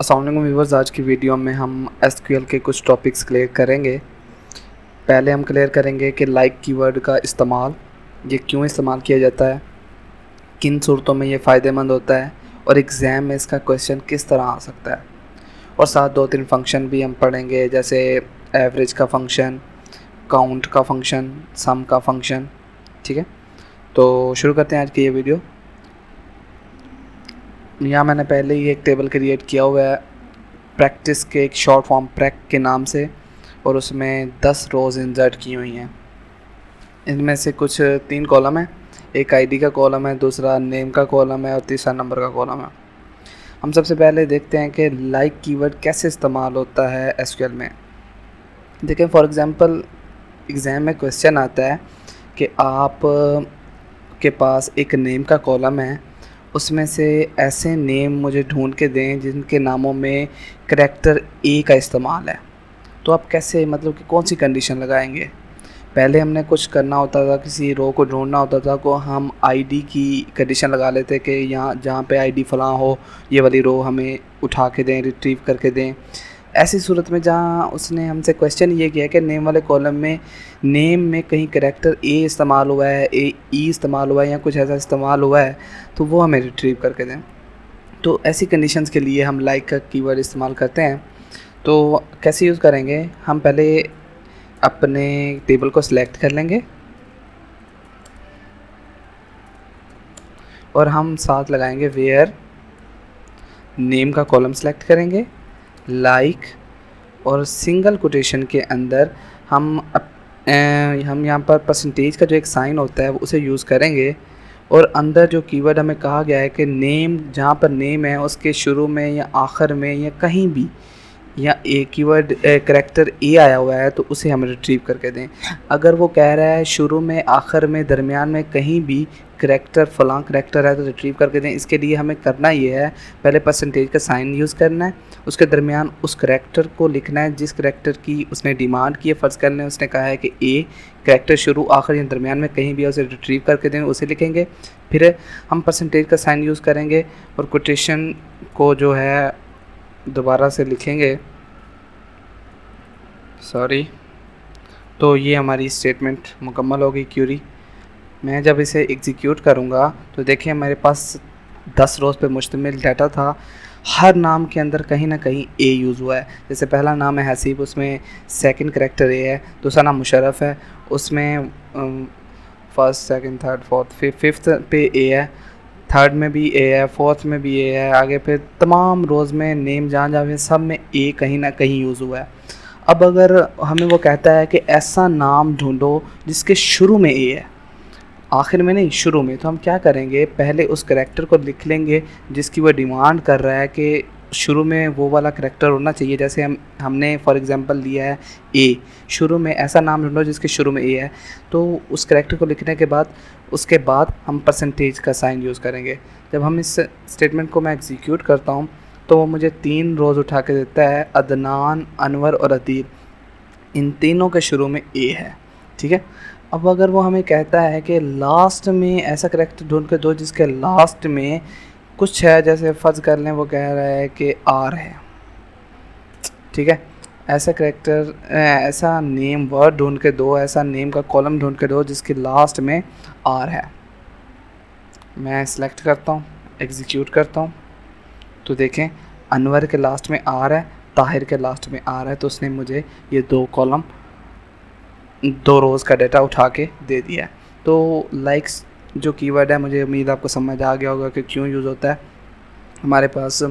अस्सलाम वालेकुम व्यूअर्स, आज की वीडियो में हम एसक्यूएल के कुछ टॉपिक्स क्लियर करेंगे। पहले हम क्लियर करेंगे कि लाइक कीवर्ड का इस्तेमाल, ये क्यों इस्तेमाल किया जाता है, किन सूरतों में ये फ़ायदेमंद होता है और एग्ज़ाम में इसका क्वेश्चन किस तरह आ सकता है। और साथ 2-3 फंक्शन भी हम पढ़ेंगे, जैसे एवरेज का फंक्शन, काउंट का फंक्शन, सम का फंक्शन। ठीक है, तो शुरू करते हैं आज की ये वीडियो। यहाँ मैंने पहले ही एक टेबल क्रिएट किया हुआ है प्रैक्टिस के, एक शॉर्ट फॉर्म प्रैक के नाम से, और उसमें 10 रोज़ इंसर्ट की हुई हैं। इनमें से कुछ 3 कॉलम है, एक आईडी का कॉलम है, दूसरा नेम का कॉलम है और तीसरा नंबर का कॉलम है। हम सबसे पहले देखते हैं कि लाइक कीवर्ड कैसे इस्तेमाल होता है एसक्यूएल में। देखें, फॉर एग्ज़ाम्पल एग्ज़ाम में क्वेश्चन आता है कि आप के पास एक नेम का कॉलम है, उसमें से ऐसे नेम मुझे ढूंढ के दें जिनके नामों में करैक्टर ए का इस्तेमाल है। तो आप कैसे, मतलब कि कौन सी कंडीशन लगाएंगे। पहले हमने कुछ करना होता था, किसी रो को ढूंढना होता था, को हम आईडी की कंडीशन लगा लेते कि यहाँ जहाँ पे आईडी फ़लाँ हो, ये वाली रो हमें उठा के दें, रिट्रीव करके दें। ऐसी सूरत में जहाँ उसने हमसे क्वेश्चन ये किया कि नेम वाले कॉलम में नेम में कहीं करैक्टर ए इस्तेमाल हुआ है, ए ई इस्तेमाल हुआ है या कुछ ऐसा इस्तेमाल हुआ है, तो वो हमें रिट्रीव करके दें। तो ऐसी कंडीशंस के लिए हम लाइक का कीवर्ड इस्तेमाल करते हैं। तो कैसे यूज़ करेंगे, हम पहले अपने टेबल को सिलेक्ट कर लेंगे और हम साथ लगाएंगे वेयर, नेम का कॉलम सेलेक्ट करेंगे, लाइक, और सिंगल कोटेशन के अंदर हम यहाँ पर परसेंटेज का जो एक साइन होता है उसे यूज़ करेंगे। और अंदर जो कीवर्ड हमें कहा गया है कि नेम, जहाँ पर नेम है उसके शुरू में या आखिर में या कहीं भी या ए कीवर्ड करैक्टर ए आया हुआ है तो उसे हम रिट्रीव करके दें। अगर वो कह रहा है शुरू में, आखिर में, दरमियान में कहीं भी करैक्टर फ़लाँ करैक्टर है तो रिट्रीव करके दें। इसके लिए हमें करना ये है, पहले परसेंटेज का साइन यूज़ करना है, उसके दरमियान उस करैक्टर को लिखना है जिस करैक्टर की उसने डिमांड की है। फ़र्ज़ करने उसने कहा है कि ए करैक्टर शुरू, आखिर या दरमियान में कहीं भी है, उसे रिट्रीव करके दें, उसे लिखेंगे। फिर हम परसेंटेज का साइन यूज़ करेंगे और कोटेशन को जो है दोबारा से लिखेंगे, सॉरी। तो ये हमारी स्टेटमेंट मुकम्मल हो गई, क्यूरी। मैं जब इसे एग्जीक्यूट करूँगा तो देखिए मेरे पास 10 रोज़ पे मुश्तमिल डाटा था। हर नाम के अंदर कहीं ना कहीं ए यूज़ हुआ है। जैसे पहला नाम है हसीब, उसमें सेकंड करैक्टर ए है। दूसरा नाम मुशर्रफ है, उसमें first, second, third, fourth, fifth पे ए है, थर्ड में भी ए है, फोर्थ में भी ए है। आगे फिर तमाम रोज़ में नेम जहाँ जहाँ सब में ए कहीं ना कहीं यूज़ हुआ है। अब अगर हमें वो कहता है कि ऐसा नाम ढूंढो जिसके शुरू में ए है, आखिर में नहीं, शुरू में, तो हम क्या करेंगे, पहले उस करैक्टर को लिख लेंगे जिसकी वो डिमांड कर रहा है कि शुरू में वो वाला करैक्टर होना चाहिए। जैसे हमने फॉर एग्जांपल लिया है ए, शुरू में ऐसा नाम ढूंढो जिसके शुरू में ए है। तो उस करैक्टर को लिखने के बाद उसके बाद हम परसेंटेज का साइन यूज़ करेंगे। जब हम इस स्टेटमेंट को मैं एग्जीक्यूट करता हूँ तो वो मुझे 3 रोज़ उठा के देता है, अदनान, अनवर और अदील। इन तीनों के शुरू में ए है। ठीक है, अब अगर वो हमें कहता है कि लास्ट में ऐसा करैक्टर ढूंढ के दो जिसके लास्ट में कुछ है, जैसे फ़र्ज़ कर लें वो कह रहा है कि आर है। ठीक है, ऐसा करैक्टर, ऐसा नेम वर्ड ढूंढ के दो, ऐसा नेम का कॉलम ढूंढ के दो जिसके लास्ट में आर है। मैं सेलेक्ट करता हूँ, एग्जीक्यूट करता हूँ, तो देखें अनवर के लास्ट में आर है, ताहिर के लास्ट में आर है, तो उसने मुझे ये 2 कॉलम, 2 रोज़ का डाटा उठा के दे दिया है। तो लाइक्स जो कीवर्ड है, मुझे उम्मीद आपको समझ आ गया होगा कि क्यों यूज़ होता है। हमारे पास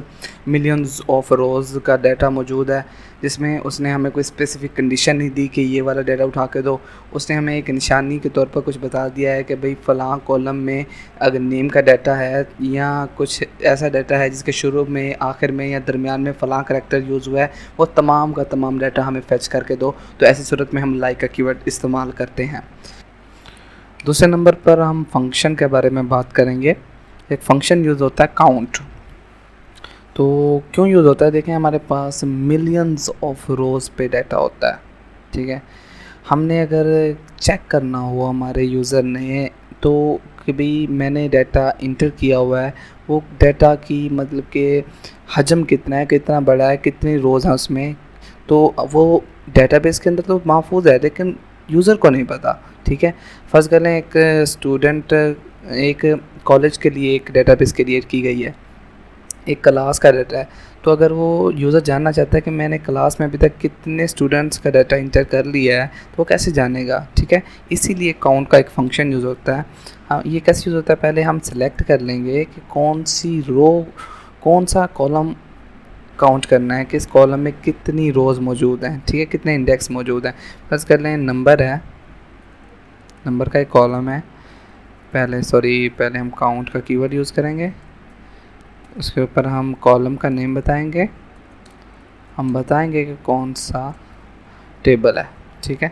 मिलियंस ऑफ रोज़ का डाटा मौजूद है जिसमें उसने हमें कोई स्पेसिफिक कंडीशन नहीं दी कि ये वाला डाटा उठा के दो। उसने हमें एक निशानी के तौर पर कुछ बता दिया है कि भाई फ़लाँ कॉलम में अगर नेम का डाटा है या कुछ ऐसा डाटा है जिसके शुरू में, आखिर में या दरमियान में फ़लाँ करैक्टर यूज़ हुआ है, वो तमाम का तमाम डाटा हमें फेच करके दो। तो ऐसी सूरत में हम लाइक का कीवर्ड इस्तेमाल करते हैं। दूसरे नंबर पर हम फंक्शन के बारे में बात करेंगे। एक फंक्शन यूज़ होता है काउंट। तो क्यों यूज़ होता है, देखें हमारे पास मिलियंस ऑफ रोज़ पे डाटा होता है। ठीक है, हमने अगर चेक करना हो हमारे यूज़र ने तो कि भाई मैंने डाटा इंटर किया हुआ है, वो डाटा की मतलब कि हजम कितना है, कितना बड़ा है, कितनी रोज़ हैं उसमें, तो वो डेटाबेस के अंदर तो महफूज है लेकिन यूज़र को नहीं पता। ठीक है, फर्ज कर लें एक स्टूडेंट एक कॉलेज के लिए एक डेटाबेस क्रिएट की गई है, एक क्लास का डाटा है, तो अगर वो यूज़र जानना चाहता है कि मैंने क्लास में अभी तक कितने स्टूडेंट्स का डाटा इंटर कर लिया है, तो वो कैसे जानेगा। ठीक है, इसीलिए काउंट का एक फंक्शन यूज़ होता है। हाँ, ये कैसे यूज़ होता है, पहले हम सेलेक्ट कर लेंगे कि कौन सी रो, कौन सा कॉलम काउंट करना है, किस कॉलम में कितनी रोज़ मौजूद हैं। ठीक है, कितने इंडेक्स मौजूद हैं। फर्ज कर लें नंबर है, नंबर का एक कॉलम है, पहले हम काउंट का कीवर्ड यूज़ करेंगे, उसके ऊपर हम कॉलम का नेम बताएंगे, हम बताएंगे कि कौन सा टेबल है। ठीक है,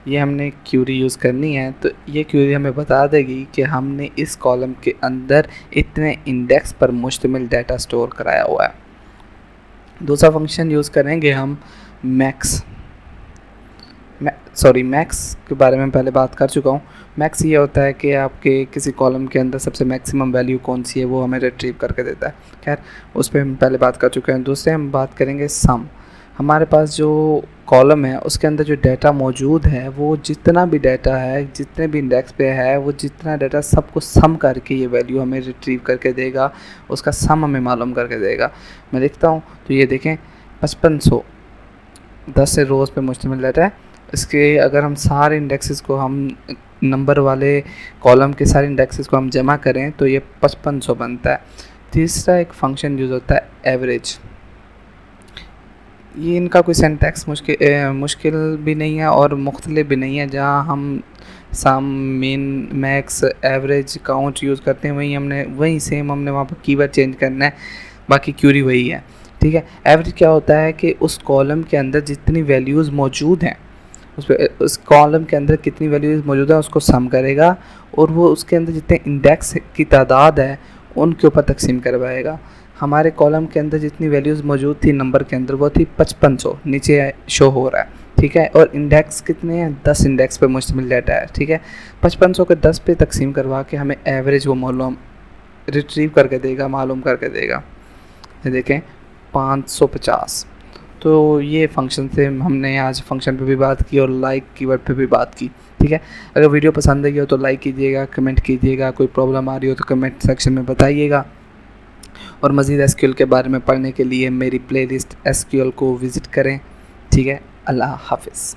ये हमने क्यूरी यूज़ करनी है, तो ये क्यूरी हमें बता देगी कि हमने इस कॉलम के अंदर इतने इंडेक्स पर मुश्तमिल डाटा स्टोर कराया हुआ है। दूसरा फंक्शन यूज़ करेंगे हम मैक्स मैक्स के बारे में पहले बात कर चुका हूँ। मैक्स ये होता है कि आपके किसी कॉलम के अंदर सबसे मैक्सिमम वैल्यू कौन सी है वो हमें रिट्रीव करके देता है। खैर, उस पर हम पहले बात कर चुके हैं। दूसरे हम बात करेंगे सम। हमारे पास जो कॉलम है उसके अंदर जो डाटा मौजूद है, वो जितना भी डाटा है, जितने भी इंडेक्स पे है, वो जितना डाटा सबको सम करके ये वैल्यू हमें रिट्रीव करके देगा, उसका सम हमें मालूम करके देगा। मैं लिखता हूँ तो ये देखें 5500 10 से रोज़ पे मुश्तमिल डाटा है। इसके अगर हम सारे इंडेक्सेस को हम नंबर वाले कॉलम के सारे इंडेक्सेस को हम जमा करें तो ये 5500 बनता है। तीसरा एक फंक्शन यूज़ होता है एवरेज। ये इनका कोई सिंटैक्स मुश्किल भी नहीं है और मुख्तलिफ भी नहीं है। जहाँ हम सम, मिन, मैक्स, एवरेज, काउंट यूज़ करते हैं, वहीं सेम हमने वहाँ पर कीवर्ड चेंज करना है, बाकी क्यूरी वही है। ठीक है, एवरेज क्या होता है कि उस कॉलम के अंदर जितनी वैल्यूज़ मौजूद हैं, उस कॉलम के अंदर कितनी वैल्यूज़ मौजूद है उसको सम करेगा और वो उसके अंदर जितने इंडेक्स की तादाद है उनके ऊपर तकसीम करवाएगा। हमारे कॉलम के अंदर जितनी वैल्यूज़ मौजूद थी नंबर के अंदर वो थी 5500, नीचे शो हो रहा है। ठीक है, और इंडेक्स कितने हैं, 10 इंडेक्स पे मुश्तमिल डाटा है। ठीक है, 5500 के 10 पे तकसीम करवा के हमें एवरेज वो मालूम रिट्रीव करके देगा, मालूम करके देगा। ये देखें 550। तो ये फंक्शन से हमने आज फंक्शन पे भी बात की और लाइक कीवर्ड पे भी बात की। ठीक है, अगर वीडियो पसंद आई हो तो लाइक कीजिएगा, कमेंट कीजिएगा, कोई प्रॉब्लम आ रही हो तो कमेंट सेक्शन में बताइएगा। और मज़ीद एसक्यूएल के बारे में पढ़ने के लिए मेरी प्लेलिस्ट एसक्यूएल को विज़िट करें। ठीक है, अल्लाह हाफिज़।